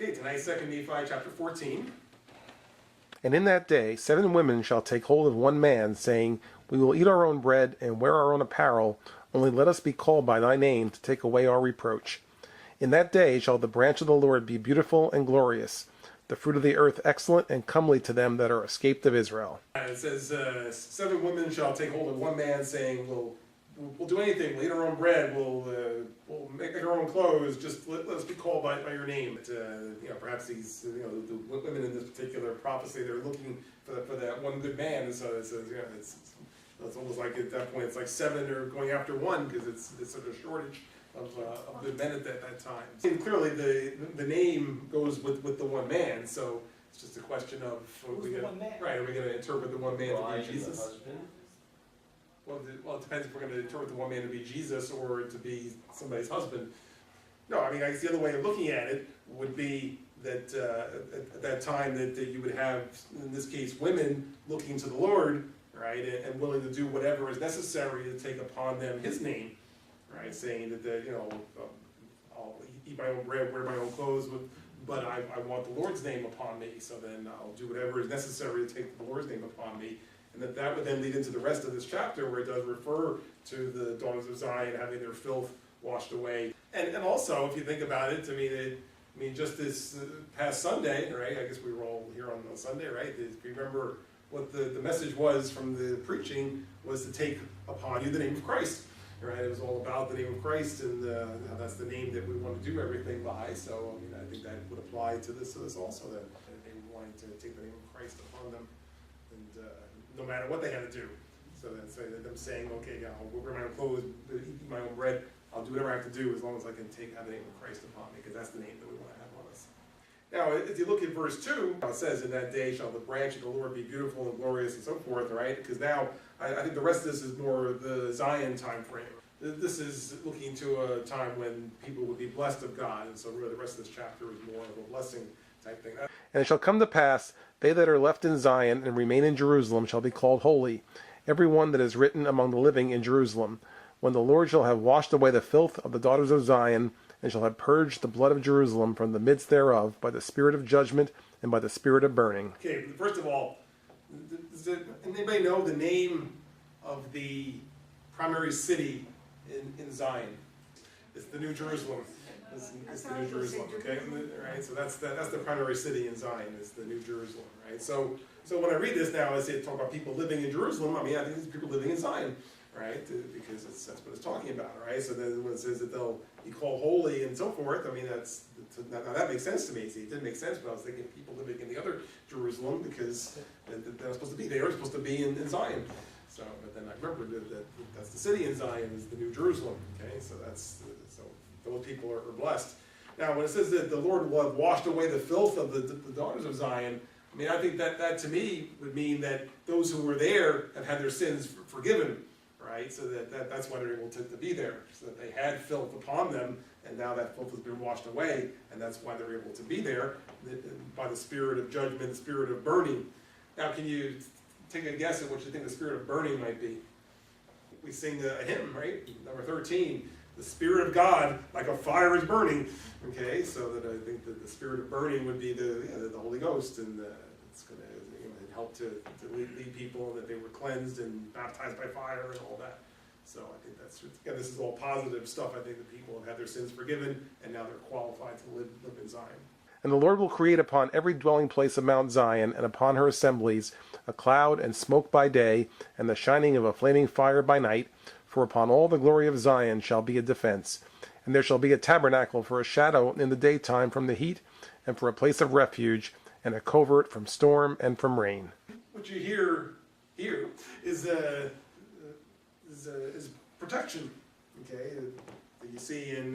Okay, tonight 2 Nephi chapter 14. And in that day 7 women shall take hold of one man, saying, We will eat our own bread, and wear our own apparel, only let us be called by thy name, to take away our reproach. In that day shall the branch of the Lord be beautiful and glorious, the fruit of the earth excellent and comely to them that are escaped of Israel. It says, 7 women shall take hold of one man, saying, We'll do anything. We'll eat our own bread. We'll make our own clothes. Just let us be called by your name. But, perhaps these, the women in this particular prophecy, they're looking for that one good man. And so it says, it's almost like at that point, it's like 7 are going after one because it's such a shortage of good men at that time. And clearly, the name goes with the one man. So it's just a question of are we going to interpret the one man to be Jesus? Well, it depends if we're going to interpret the one man to be Jesus or to be somebody's husband. No, I guess the other way of looking at it would be that at that time that you would have, in this case, women looking to the Lord, right, and willing to do whatever is necessary to take upon them His name, right, saying that I'll eat my own bread, wear my own clothes, but I want the Lord's name upon me, so then I'll do whatever is necessary to take the Lord's name upon me. And that would then lead into the rest of this chapter where it does refer to the daughters of Zion having their filth washed away. And also, if you think about it, just this past Sunday, right? I guess we were all here on Sunday, right? If you remember what the message was from the preaching was to take upon you the name of Christ, right? It was all about the name of Christ, and that's the name that we want to do everything by. So, I think that would apply to this also, that they wanted to take the name of Christ upon them. And no matter what they had to do. So then them saying, okay, I'll wear my own clothes, eat my own bread, I'll do whatever I have to do as long as I can have the name of Christ upon me, because that's the name that we want to have on us. Now, if you look at verse 2, it says, in that day shall the branch of the Lord be beautiful and glorious and so forth, right? Because now, I think the rest of this is more the Zion time frame. This is looking to a time when people would be blessed of God, and so really the rest of this chapter is more of a blessing type thing. And it shall come to pass, they that are left in Zion and remain in Jerusalem shall be called holy, every one that is written among the living in Jerusalem, when the Lord shall have washed away the filth of the daughters of Zion, and shall have purged the blood of Jerusalem from the midst thereof by the spirit of judgment and by the spirit of burning. Okay, first of all, does anybody know the name of the primary city in Zion? It's the New Jerusalem. It's the New Jerusalem, okay? Right. So that's the primary city in Zion. Is the New Jerusalem, right? So when I read this now, I say talk about people living in Jerusalem. I think it's people living in Zion, right? Because that's what it's talking about, right? So then when it says that they'll be called holy and so forth, now that makes sense to me. See, it didn't make sense, but I was thinking people living in the other Jerusalem because they're supposed to be there. They're supposed to be in Zion. So, but then I remembered that that's the city in Zion is the New Jerusalem. Okay, so those people are blessed. Now, when it says that the Lord will have washed away the filth of the daughters of Zion, I think that to me would mean that those who were there have had their sins forgiven, right? So that's why they're able to be there. So that they had filth upon them, and now that filth has been washed away, and that's why they're able to be there by the spirit of judgment, the spirit of burning. Now, can you take a guess at what you think the spirit of burning might be? We sing a hymn, right? Number 13. The Spirit of God, like a fire, is burning. Okay, so that I think that the spirit of burning would be the Holy Ghost, and it's going to help to lead people, and that they were cleansed and baptized by fire and all that. So I think this is all positive stuff. I think that people have had their sins forgiven, and now they're qualified to live in Zion. And the Lord will create upon every dwelling place of Mount Zion, and upon her assemblies, a cloud and smoke by day, and the shining of a flaming fire by night. For upon all the glory of Zion shall be a defense. And there shall be a tabernacle for a shadow in the daytime from the heat, and for a place of refuge, and a covert from storm and from rain. What you hear here is protection. Okay, that you see in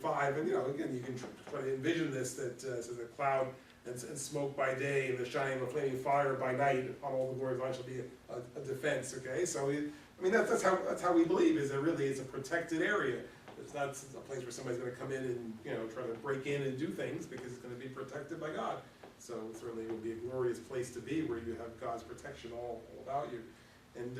5, and again you can try to envision this that says a cloud and smoke by day, and the shining of a flaming fire by night. Upon all the glory of Zion shall be a defense. Okay, so that's how we believe, is that really it's a protected area. It's not a place where somebody's going to come in and try to break in and do things, because it's going to be protected by God. So certainly it will be a glorious place to be, where you have God's protection all about you. And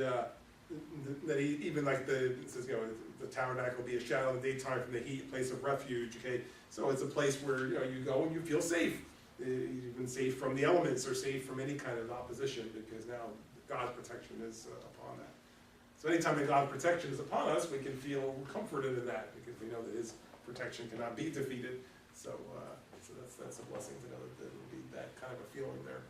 that even like it says, the tabernacle will be a shadow in the daytime from the heat, place of refuge. Okay, So it's a place where, you know, you go and you feel safe. You've been safe from the elements or safe from any kind of opposition, because now God's protection is upon that. So anytime that God's protection is upon us, we can feel comforted in that, because we know that His protection cannot be defeated. So, that's a blessing to know that there will be that kind of a feeling there.